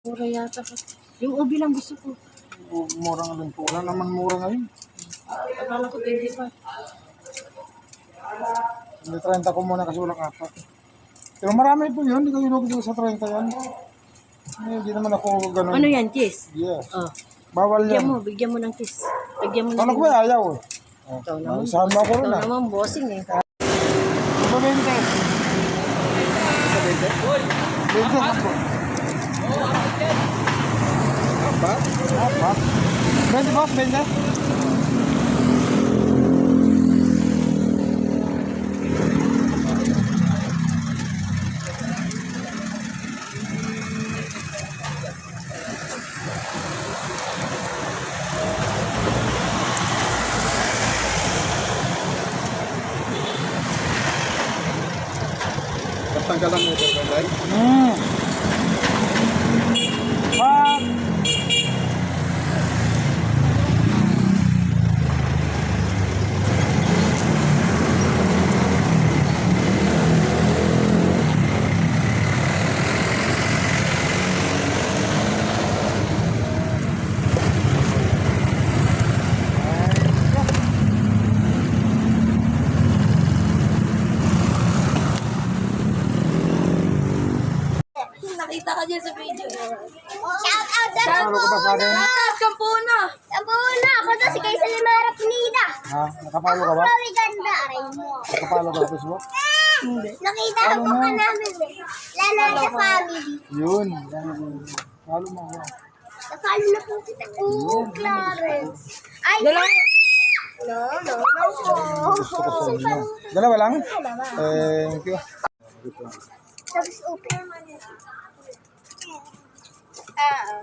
Mura yata ko. Yung ubi lang gusto ko. Mura nga din po. Wala naman mura ngayon. Akala ko 25. Hindi 30 ko muna kasi walang apat. Pero marami po yun. Hindi ko inuwi sa 30 yan. Hindi naman ako ganun. Ano yan, kiss? Yes. Oh. Bawal yan. Bigyan mo ng kiss. Bigyan mo Ano ko ba ayaw eh. Ikaw naman. Saan mo ako rin Ikaw ah. naman, bossing eh. Ito 20. 20 lang po. Apat? Apat? 20 boss, 20? Tanggalan mo ito, Banday. Wag! Nakita ka dyan sa video. Shout out sa Ano ko ba sa akin? Kampuna! Kampuna! Ako to si Kaisa Limara Pinida. Ha? Nakapalo ka ba? Chloe Ganda. Aray mo. Nakapalo ka sa Facebook? Nakita ko ka namin eh. Lala sa family. Yun. Palo mo ako. Nakalo na po kita. Oh, Clarence. Ay, Dalawa. Gusto ko sa inyo. Dalawa lang? Thank you. Tapos open. Ah.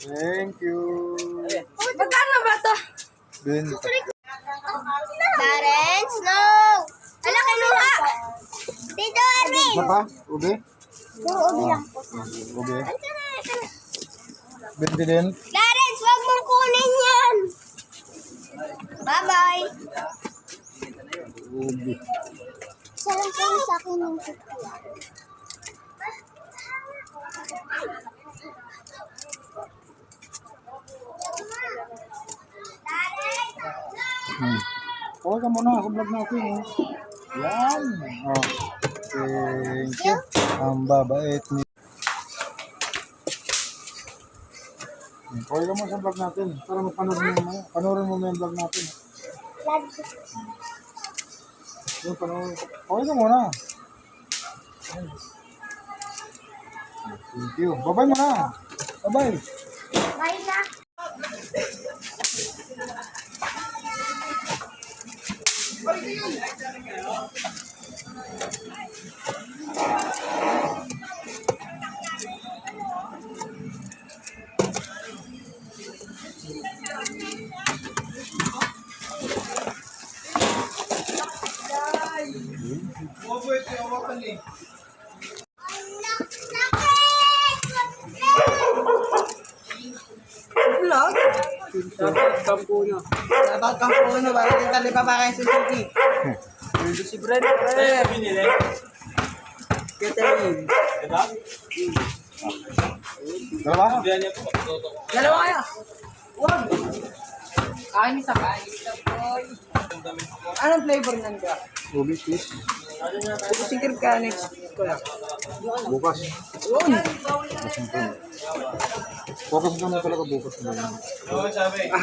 Thank you. Magkano ba ito? Bin. Clarence, no! Ala, kinuha! Tito Arvin! Ano pa? Ube? Ubi lang po sa Ube. Ito na. Binti din. Clarence, wag mong kunin yan! Bye-bye! Ube. Sarang kayo sa akin yung sukya. Okay ka muna sa vlog natin. Yan. Oh. Thank you. Ang babait niya. Okay ka muna sa vlog natin. Para panoorin mo yung vlog natin. Yung panoorin. Okay ka muna. Thank you. Bye-bye muna. Bye-bye. Bye na! Vlog? Kampuno. Dapat kampuno ba? Hindi pa ba kayo Suzuki? Si Brad. Binili. Catering. Dalawa? Dalawa kaya? Wag. Kain isa kain. Anong flavor nan ka? Ube, please. Sikir ka next ko lang. Bukas. Yun. Focus naman talaga bukas na lang.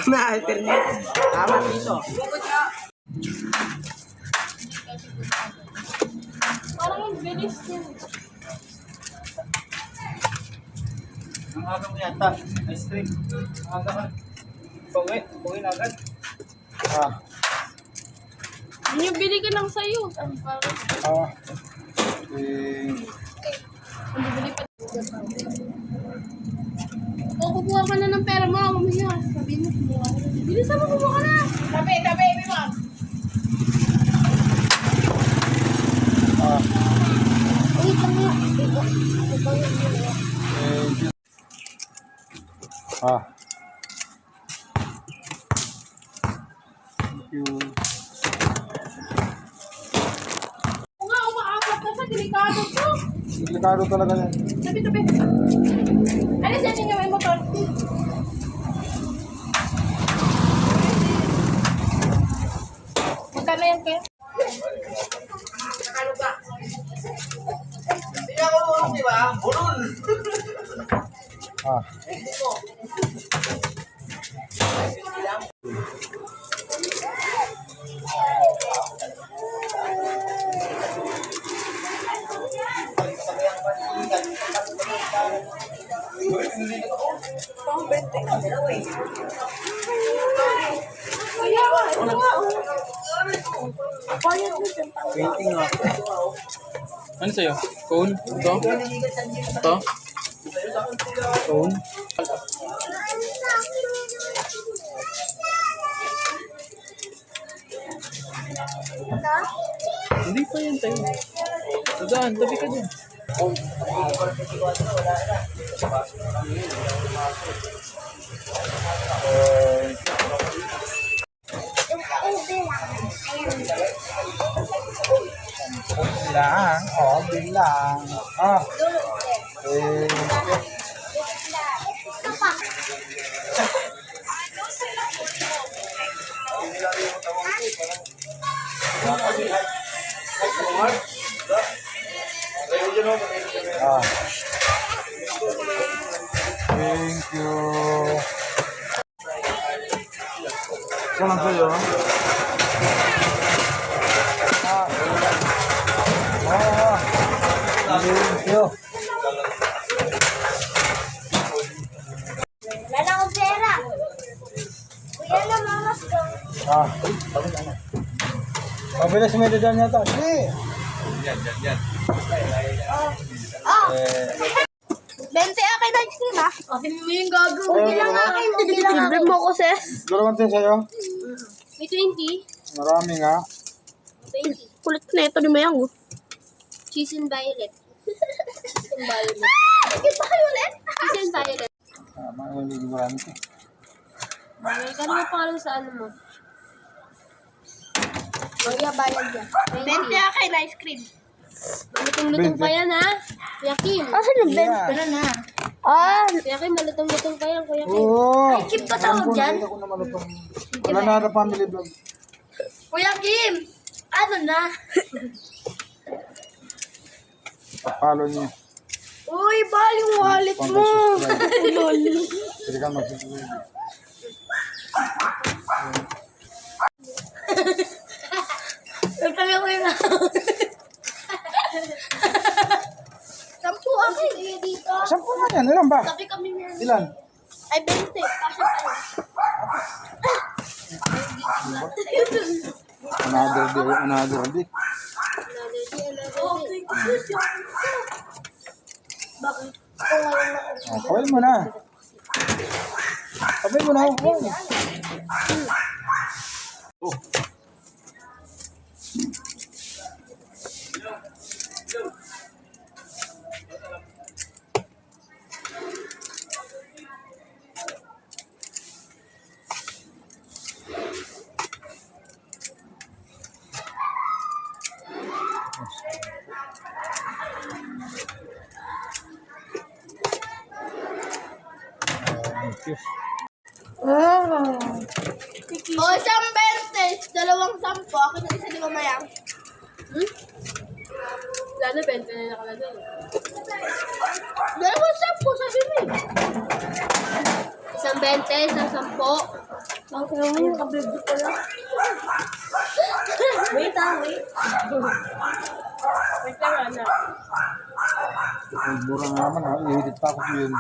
Ma-alternate. Tama piso. Parang yung bilis niya. Ang agam yata. Ice cream. Ang agam. Pauwi na agad. Ah. Yung bili ka lang sa'yo. Parang Ah. ang bibili pa. O, kukuha ka na ng pera mo. Mamaya, sabihin mo, kumuha ka na. Bilisan mo, kumuha ka na. Tabi, mo. Ah. Wait lang nga. Ah. Thank you. Oo nga, delikado to. Delikado talaga yan. Tabi. Alis natin yung may motor. Magkano yan, Ken? Hindi ako nulong, di ba? Bulol. Ah. Painting nga. Ano sa'yo? Cone? Ito? Ito? Cone? Hindi pa yan tayo. Saan? Tabi ka dun. Bilang. Oh, bilang. Ah. Eh. Ah. Thank you. Saan ang sa'yo? Ah. Ah. Thank you. Wala akong pera. Kuya na, mamas ko. Ah. Mabilis may dadan yata. Hindi. Oh, Eh. 20 akin ice cream ah. Akin mo yung gago. Hindi lang akin. Hindi lang akin. Mo ko, sis. Dalawang tayo sa'yo. May 20. Marami nga. 20. Kulit na ito ni Mayang. Cheese and violet. Cheese and violet. Bakit ba kayo ulit? Cheese and violet. Hindi marami ko. Kano mo pangalan sa ano mo? Kuya, bayad yan. 20 akin ice cream. Malutong-lutong pa yan, ha? Kuya Kim. Asan yung 20? Yeah. Pero na. Ah, Kuya Kim, malutong-lutong pa yan, Kuya Kim. Oo. Ay, keep pa tawag dyan. Nakita ko naman itong... Wala na ata family vlog. Kuya Kim, ano na? Follow niyo. Uy, bahal yung wallet mo. Ulol. Pwede ka mag-subscribe. Nagtabi ko yun. 10 akin. Kuya dito. Saan po nga yan? Ilan ba? Sabi kami niyan. Ilan? Ay, 20. Kasi tayo. Another day. Another day. Okay, kustos yung bakit? Kung ngayon na ako. Oh, kawin mo na. Kawin mo na. Oh. Thank you. O, isang 20. Dalawang 10. Akin na isa di mamayang. Lalo, 20 na nakalagay. Dalawang 10. Sabi mo eh. Isang 20, isang 10. Bakit naman yung kabibig ko lang? Wait. Wait lang, anak. Ay, mura nga naman ha. Ihidit pa ako yun.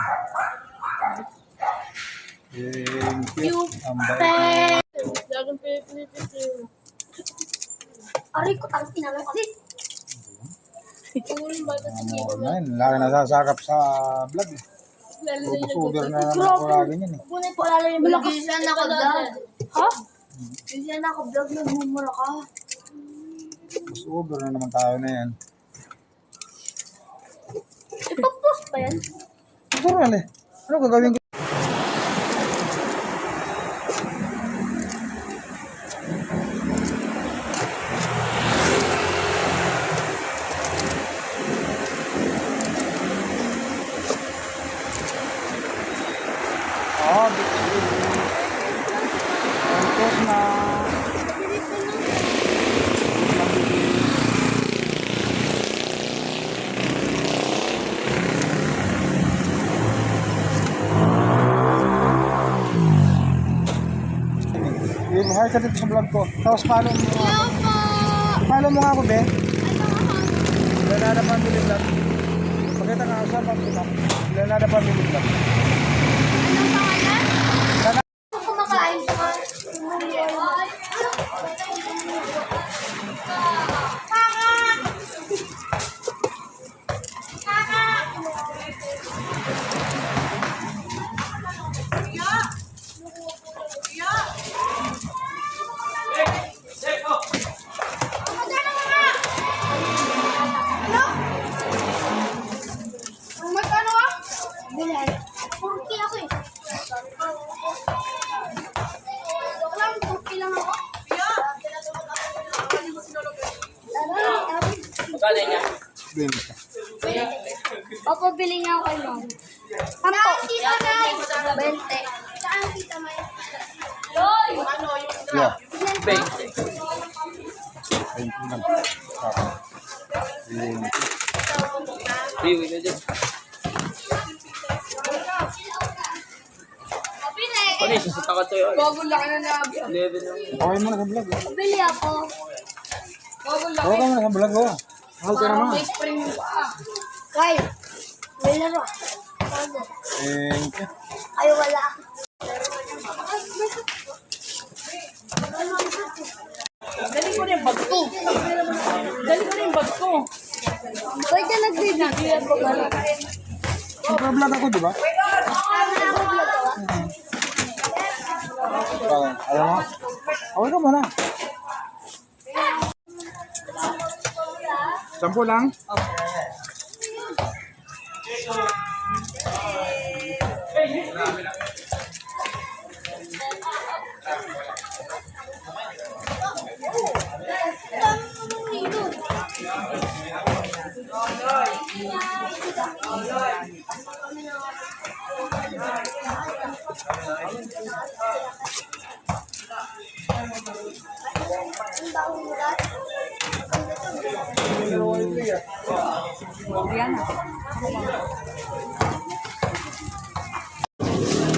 Thank you. Ang bait. Lagong pipilitin yun. Aray ko, ang tinanong kasi. Uling bata sa Ano kiko ko na. na yun. Lagi nasasakap sa vlog eh. Lalo na yung Sugar na naman ako lagi yan eh. Kunay ko alala yung malakas. Hindi siya naka-vlog. Ha? Hindi siya naka-vlog, nagmumura ka. Sugar na naman tayo na yan. Ipapost pa yan? Sugar na eh. Ano gagawin ko? ka dito sa vlog ko. Tapos follow mo nga Hello ako. po. Follow mo nga ako, be. Ano ako? Leonardo Family Vlog. Pakita nga sa vlog ko. Leonardo Family Vlog. Anong pangalan? Ako kumakain ko. Magkano ah? Bilan. Purki ako eh. Joke lang, turkey lang ako. Magkano niya? Bin. Papabili niya ako kay mom. Saan tita Nay? 20. Saan tita May? Yeah. Big. Thank you lang. Bin. Biwi na dyan. Ano yung sasita ka tayo? Bago laki na nabi. 11 lang. Okay mo na sa vlog. Pabili ako. Bago laki. Okay mo na sa vlog ko. Mahal ka naman. May spring pa. Kay. May laro. Thank you. Ay, wala. Dali ko na yung bag ko. Dali ko na yung bag ko. Pwede nagbibigay ako ba? Nagpa-vlog ako, di ba? Ayaw mo? Okay ka muna. 10 lang?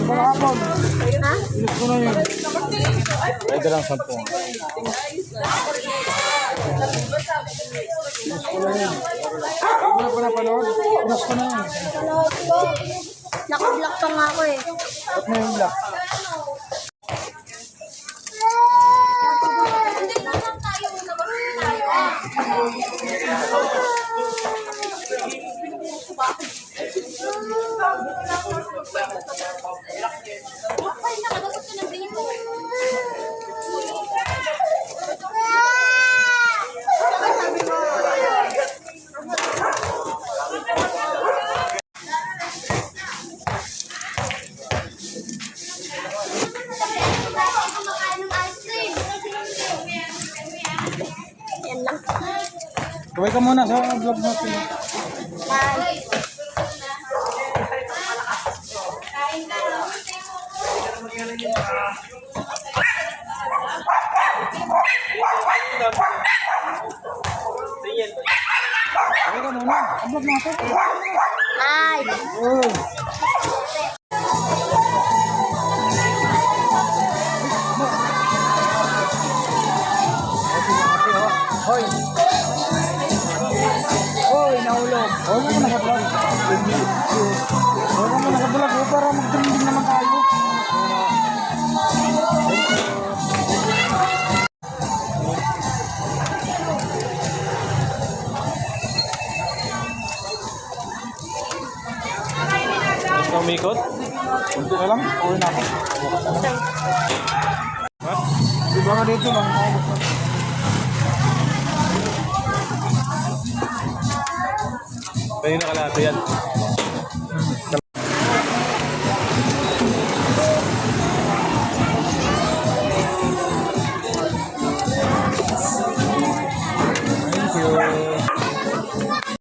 Kahapon. Ha? Inis ko na yun. Pwede lang 10. Inis ko na yun. Huwag mo na pa napanood. Inis ko na yun. Panood ko. Naka-block pa nga ako eh. Ba't na yung black? Hindi naman tayo. Labas tayo. Ay, nakalabas ka ng bini mo. Kumakain ng ice cream. Yan lang. Kaway ka muna sa vlog natin. Bye. Kaway ka muna. Ang vlog natin. Bye. Oh. Hoy! Hoy, nahulog! Hoy ka muna sa vlog. Hoy ka muna sa vlog para mag-trending naman tayo. Umikot? Kunti na lang, uwi na ako. Di ba ka dito lang? Kayo nakalate yan.